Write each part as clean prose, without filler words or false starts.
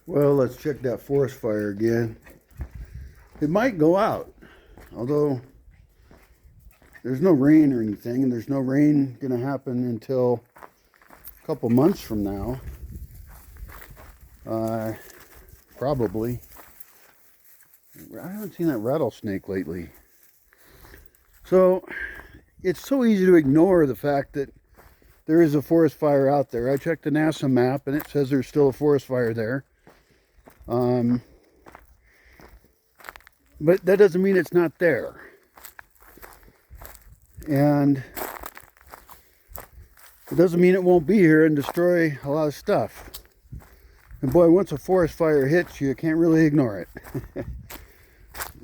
Well, let's check that forest fire again. It might go out, although there's no rain or anything, and there's no rain going to happen until a couple months from now. Probably. I haven't seen that rattlesnake lately. So it's so easy to ignore the fact that there is a forest fire out there. I checked the NASA map and it says there's still a forest fire there. But that doesn't mean it's not there. And it doesn't mean it won't be here and destroy a lot of stuff. And boy, once a forest fire hits you, can't really ignore it.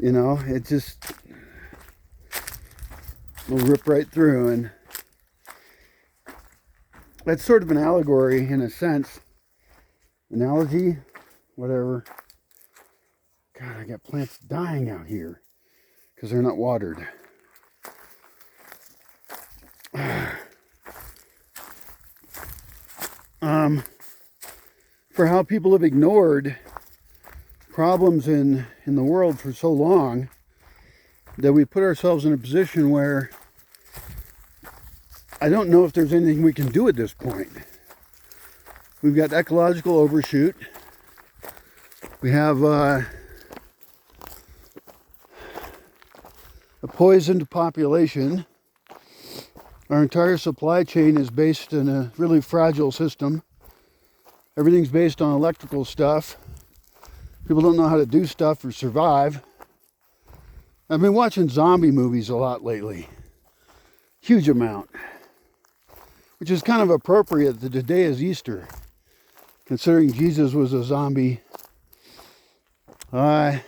You know, it just will rip right through. And that's sort of an allegory in a sense. Analogy, whatever. God, I got plants dying out here because they're not watered. For how people have ignored problems in the world for so long that we put ourselves in a position where I don't know if there's anything we can do at this point. We've got ecological overshoot. We have a poisoned population. Our entire supply chain is based in a really fragile system. Everything's based on electrical stuff. People don't know how to do stuff or survive. I've been watching zombie movies a lot lately. Huge amount. Which is kind of appropriate that today is Easter, considering Jesus was a zombie. But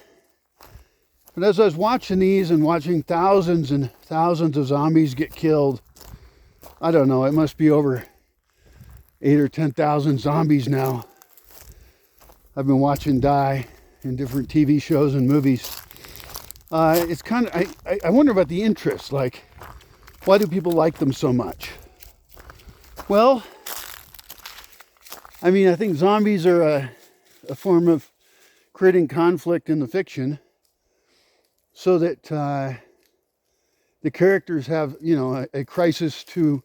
as I was watching these and watching thousands and thousands of zombies get killed, I don't know, it must be over 8,000 or 10,000 zombies now I've been watching die in different TV shows and movies. It's kind of, I wonder about the interest. Like, why do people like them so much? Well, I mean, I think zombies are a form of creating conflict in the fiction so that the characters have, you know, a crisis to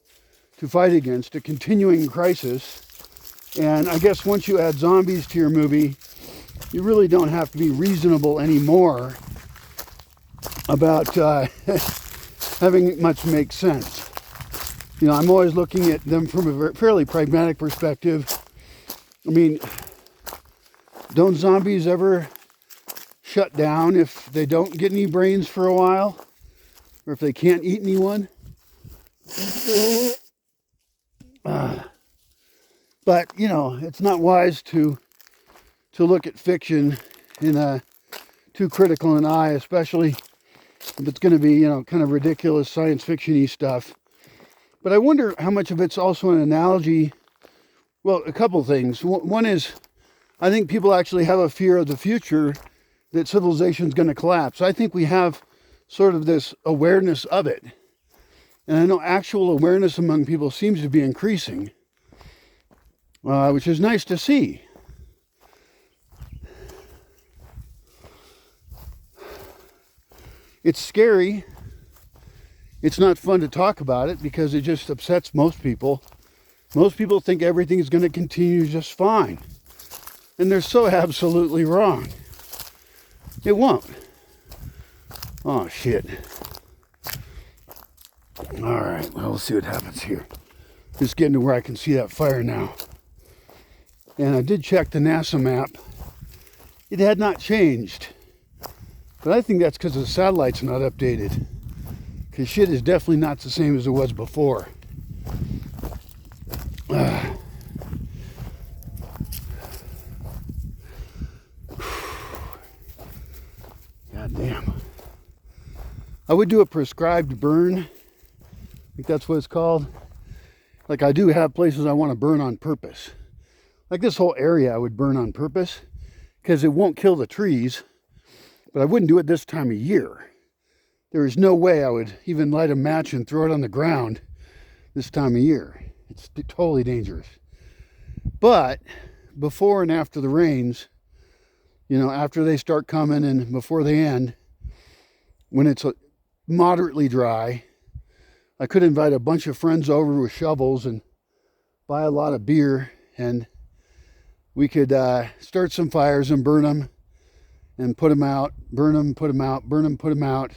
fight against, a continuing crisis. And I guess once you add zombies to your movie, you really don't have to be reasonable anymore about having much make sense. You know, I'm always looking at them from a fairly pragmatic perspective. I mean, don't zombies ever shut down if they don't get any brains for a while? Or if they can't eat anyone? But, you know, it's not wise to look at fiction in a too critical an eye, especially if it's going to be, you know, kind of ridiculous science fiction-y stuff. But I wonder how much of it's also an analogy. Well, a couple things. One is, I think people actually have a fear of the future, that civilization's going to collapse. I think we have sort of this awareness of it. And I know actual awareness among people seems to be increasing, which is nice to see. It's scary. It's not fun to talk about it because it just upsets most people. Most people think everything is going to continue just fine. And they're so absolutely wrong. It won't. Oh, shit. All right, well, we'll see what happens here. Just getting to where I can see that fire now. And I did check the NASA map. It had not changed. But I think that's because the satellite's not updated. Because shit is definitely not the same as it was before. God damn. I would do a prescribed burn. I think that's what it's called. Like, I do have places I want to burn on purpose. Like this whole area I would burn on purpose because it won't kill the trees. But I wouldn't do it this time of year. There is no way I would even light a match and throw it on the ground this time of year. It's totally dangerous. But before and after the rains, after they start coming and before they end, when it's moderately dry, I could invite a bunch of friends over with shovels and buy a lot of beer, and we could start some fires and burn them and put them out, burn them, put them out, burn them, put them out,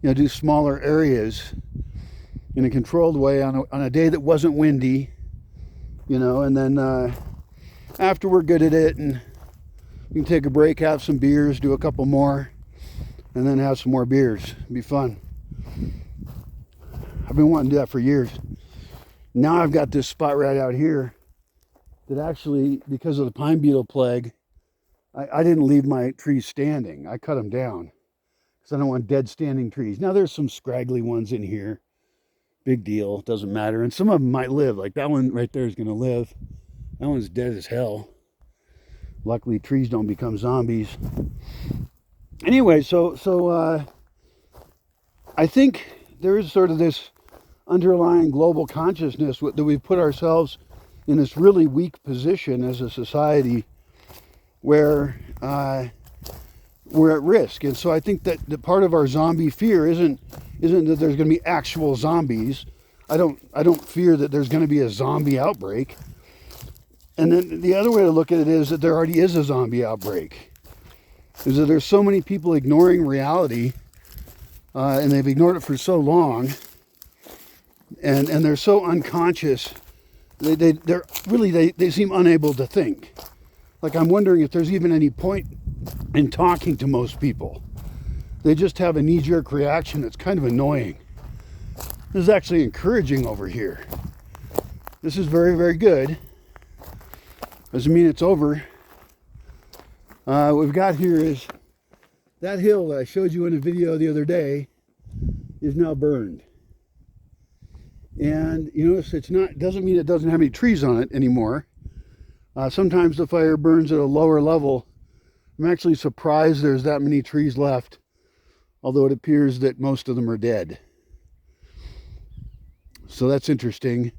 do smaller areas in a controlled way on a day that wasn't windy, and then after we're good at it and we can take a break, have some beers, do a couple more, and then have some more beers. It'd be fun. I've been wanting to do that for years. Now I've got this spot right out here that actually, because of the pine beetle plague, I didn't leave my trees standing. I cut them down because I don't want dead standing trees. Now there's some scraggly ones in here. Big deal, doesn't matter. And some of them might live. Like that one right there is going to live. That one's dead as hell. Luckily, trees don't become zombies. Anyway, so I think there is sort of this underlying global consciousness that we've put ourselves in this really weak position as a society where we're at risk. And so I think that the part of our zombie fear isn't that there's going to be actual zombies. I don't fear that there's going to be a zombie outbreak. And then the other way to look at it is that there already is a zombie outbreak. Is that there's so many people ignoring reality, and they've ignored it for so long, and they're so unconscious. They seem unable to think. Like, I'm wondering if there's even any point in talking to most people. They just have a knee-jerk reaction that's kind of annoying. This is actually encouraging over here. This is very, very good. Doesn't mean it's over. What we've got here is that hill that I showed you in a video the other day is now burned. And you notice doesn't mean it doesn't have any trees on it anymore. Sometimes the fire burns at a lower level. I'm actually surprised there's that many trees left, although it appears that most of them are dead. So that's interesting.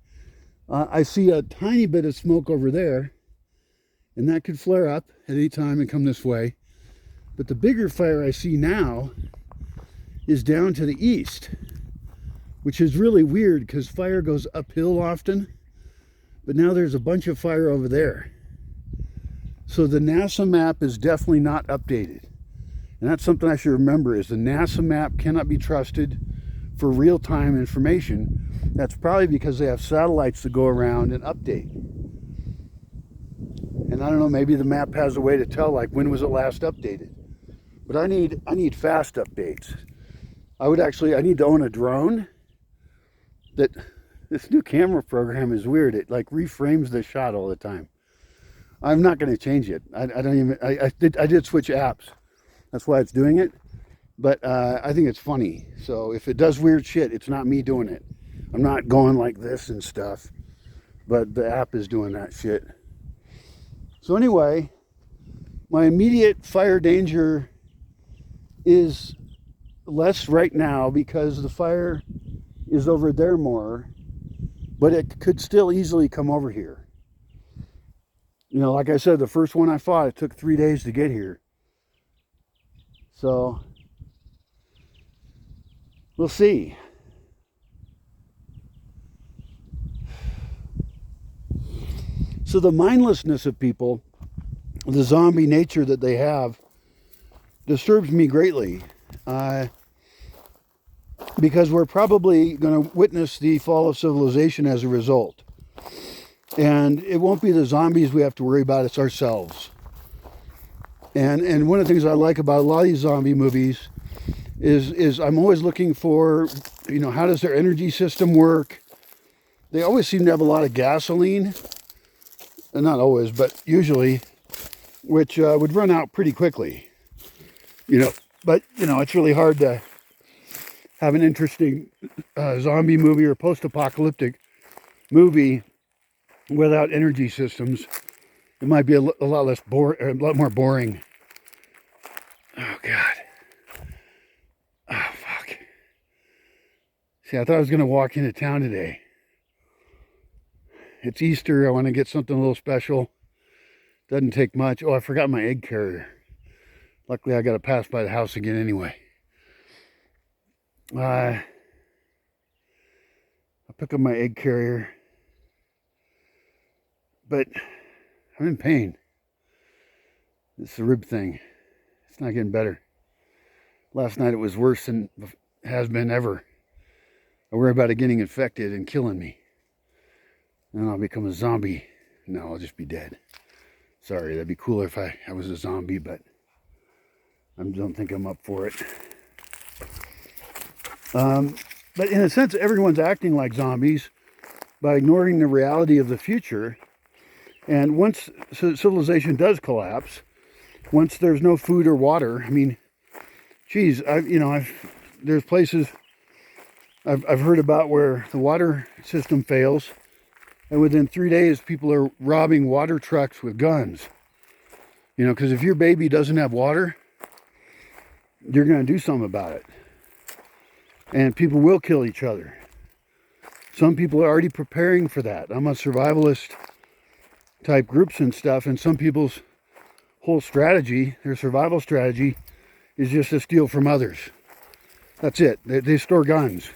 I see a tiny bit of smoke over there, and that could flare up at any time and come this way. But the bigger fire I see now is down to the east, which is really weird because fire goes uphill often. But now there's a bunch of fire over there. So the NASA map is definitely not updated. And that's something I should remember, is the NASA map cannot be trusted for real-time information. That's probably because they have satellites that go around and update. And I don't know, maybe the map has a way to tell, like, when was it last updated. But I need fast updates. I need to own a drone. This new camera program is weird. It like reframes the shot all the time. I'm not going to change it. I did switch apps. That's why it's doing it. But I think it's funny. So if it does weird shit, it's not me doing it. I'm not going like this and stuff. But the app is doing that shit. So anyway, my immediate fire danger is less right now because the fire is over there more, but it could still easily come over here. Like I said, the first one I fought, it took 3 days to get here. So we'll see. So the mindlessness of people, the zombie nature that they have, disturbs me greatly. Because we're probably going to witness the fall of civilization as a result. And it won't be the zombies we have to worry about, it's ourselves. And one of the things I like about a lot of these zombie movies is I'm always looking for, how does their energy system work? They always seem to have a lot of gasoline. And not always, but usually, which would run out pretty quickly. But it's really hard to have an interesting zombie movie or post-apocalyptic movie without energy systems. It might be a lot more boring. Oh God. Oh fuck. See, I thought I was gonna walk into town today. It's Easter. I want to get something a little special. Doesn't take much. Oh, I forgot my egg carrier. Luckily, I got to pass by the house again anyway. I pick up my egg carrier, but I'm in pain. It's the rib thing. It's not getting better. Last night it was worse than it has been ever. I worry about it getting infected and killing me. Then I'll become a zombie. No, I'll just be dead. Sorry, that'd be cooler if I was a zombie, but I don't think I'm up for it. But in a sense, everyone's acting like zombies by ignoring the reality of the future. And once civilization does collapse, once there's no food or water, I mean, geez, there's places I've heard about where the water system fails, and within 3 days, people are robbing water trucks with guns. You know, because if your baby doesn't have water, you're going to do something about it. And people will kill each other. Some people are already preparing for that. I'm a survivalist type groups and stuff, and some people's whole strategy, their survival strategy, is just to steal from others. That's it. They store guns.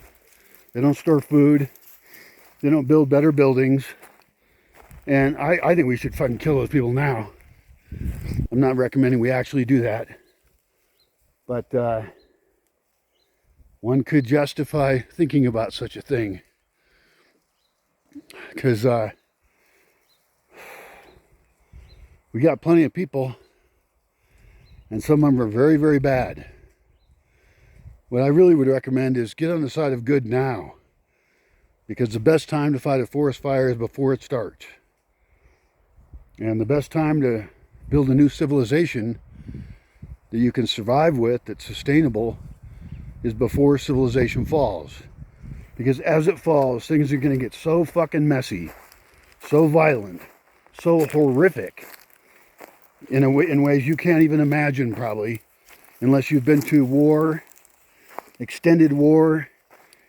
They don't store food. They don't build better buildings. And I think we should fucking kill those people now. I'm not recommending we actually do that. But one could justify thinking about such a thing. Because we got plenty of people, and some of them are very, very bad. What I really would recommend is get on the side of good now. Because the best time to fight a forest fire is before it starts. And the best time to build a new civilization that you can survive with, that's sustainable, is before civilization falls. Because as it falls, things are going to get so fucking messy, so violent, so horrific, in ways you can't even imagine probably, unless you've been to war, extended war,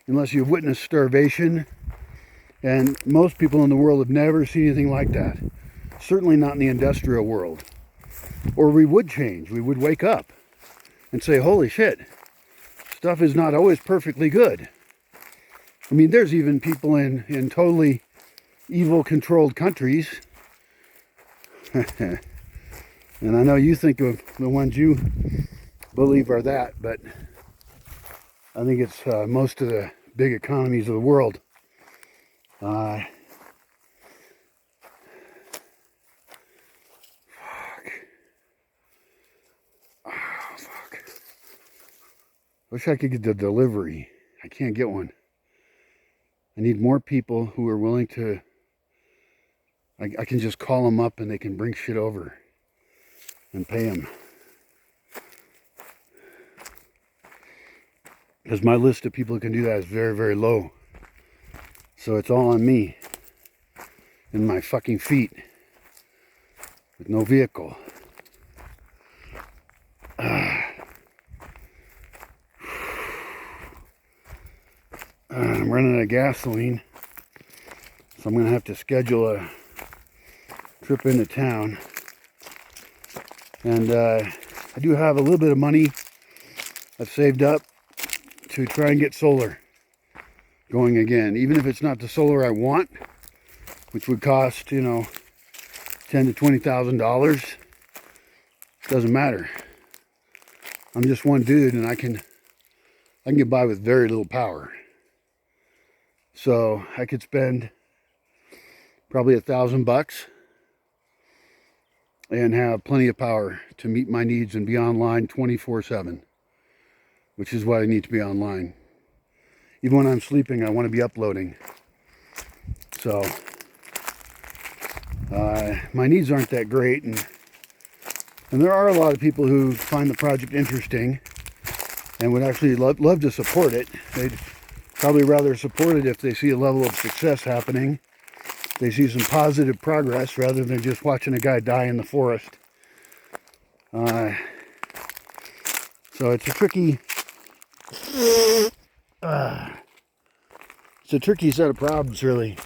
unless you've witnessed starvation. And most people in the world have never seen anything like that. Certainly not in the industrial world. Or we would change. We would wake up and say, holy shit, stuff is not always perfectly good. I mean, there's even people in totally evil controlled countries. And I know you think of the ones you believe are that, but I think it's most of the big economies of the world. Fuck. Oh, fuck. Wish I could get the delivery. I can't get one. I need more people who are willing to... I can just call them up and they can bring shit over and pay them. Because my list of people who can do that is very, very low. So it's all on me and my fucking feet with no vehicle. I'm running out of gasoline, so I'm going to have to schedule a trip into town. And I do have a little bit of money I've saved up to try and get solar going again, even if it's not the solar I want, which would cost, you know, $10,000 to $20,000. Doesn't matter. I'm just one dude, and I can get by with very little power. So I could spend probably $1,000 and have plenty of power to meet my needs and be online 24/7, which is why I need to be online. Even when I'm sleeping, I want to be uploading. So my needs aren't that great, and there are a lot of people who find the project interesting and would actually love to support it. They'd probably rather support it if they see a level of success happening. They see some positive progress rather than just watching a guy die in the forest. So it's a tricky... it's a tricky set of problems, really.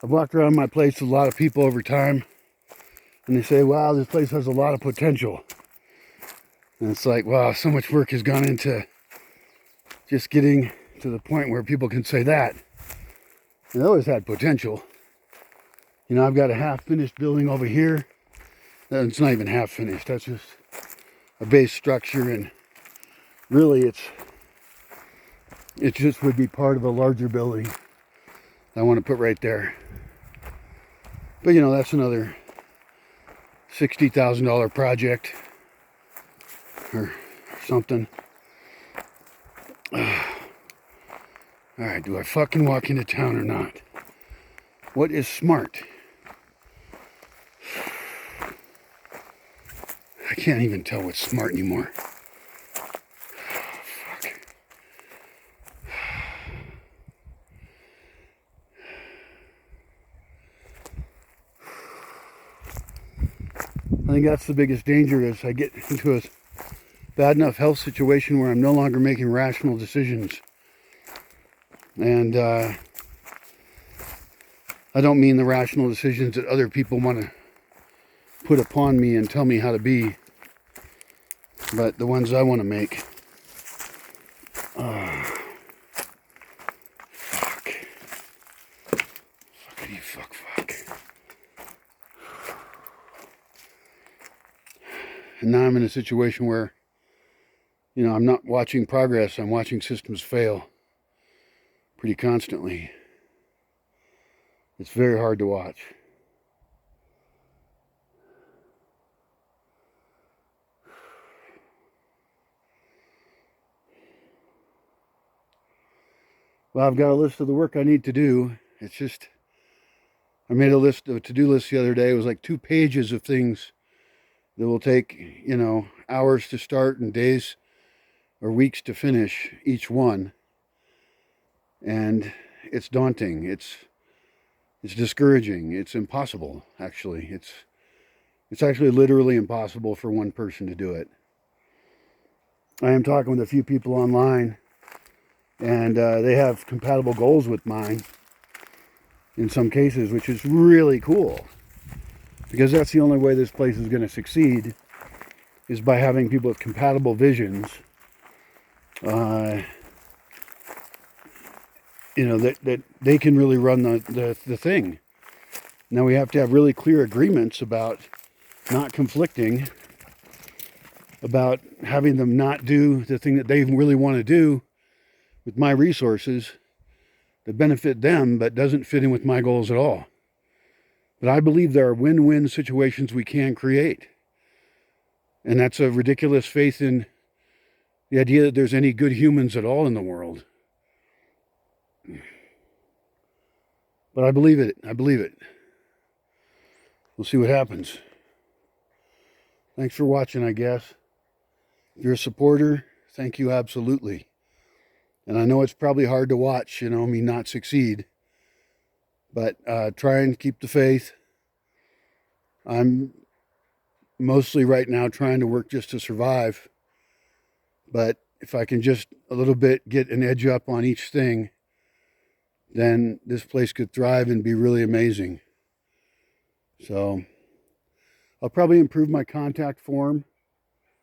I've walked around my place with a lot of people over time, and they say, wow, this place has a lot of potential. And it's like, wow, so much work has gone into just getting to the point where people can say that. And it always had potential. You know, I've got a half-finished building over here. It's not even half finished. That's just a base structure, and really it just would be part of a larger building I want to put right there. But you know, that's another $60,000 project or something. All right, do I fucking walk into town or not? What is smart? I can't even tell what's smart anymore. Fuck. I think that's the biggest danger, is I get into a bad enough health situation where I'm no longer making rational decisions. And I don't mean the rational decisions that other people want to put upon me and tell me how to be, but the ones I want to make. Fuck. Fuckity fuck. And now I'm in a situation where, you know, I'm not watching progress, I'm watching systems fail pretty constantly. It's very hard to watch. Well, I've got a list of the work I need to do. It's just, I made a to-do list the other day. It was like 2 pages of things that will take, you know, hours to start and days or weeks to finish each one. And it's daunting. It's discouraging. It's impossible, actually. It's actually literally impossible for one person to do it. I am talking with a few people online, and they have compatible goals with mine in some cases, which is really cool, because that's the only way this place is going to succeed, is by having people with compatible visions. You know, that they can really run the thing. Now we have to have really clear agreements about not conflicting, about having them not do the thing that they really want to do with my resources that benefit them but doesn't fit in with my goals at all. But I believe there are win-win situations we can create. And that's a ridiculous faith in the idea that there's any good humans at all in the world. But I believe it. I believe it. We'll see what happens. Thanks for watching, I guess. If you're a supporter, thank you absolutely. And I know it's probably hard to watch, you know, me not succeed. But try and keep the faith. I'm mostly right now trying to work just to survive. But if I can just a little bit get an edge up on each thing, then this place could thrive and be really amazing. So I'll probably improve my contact form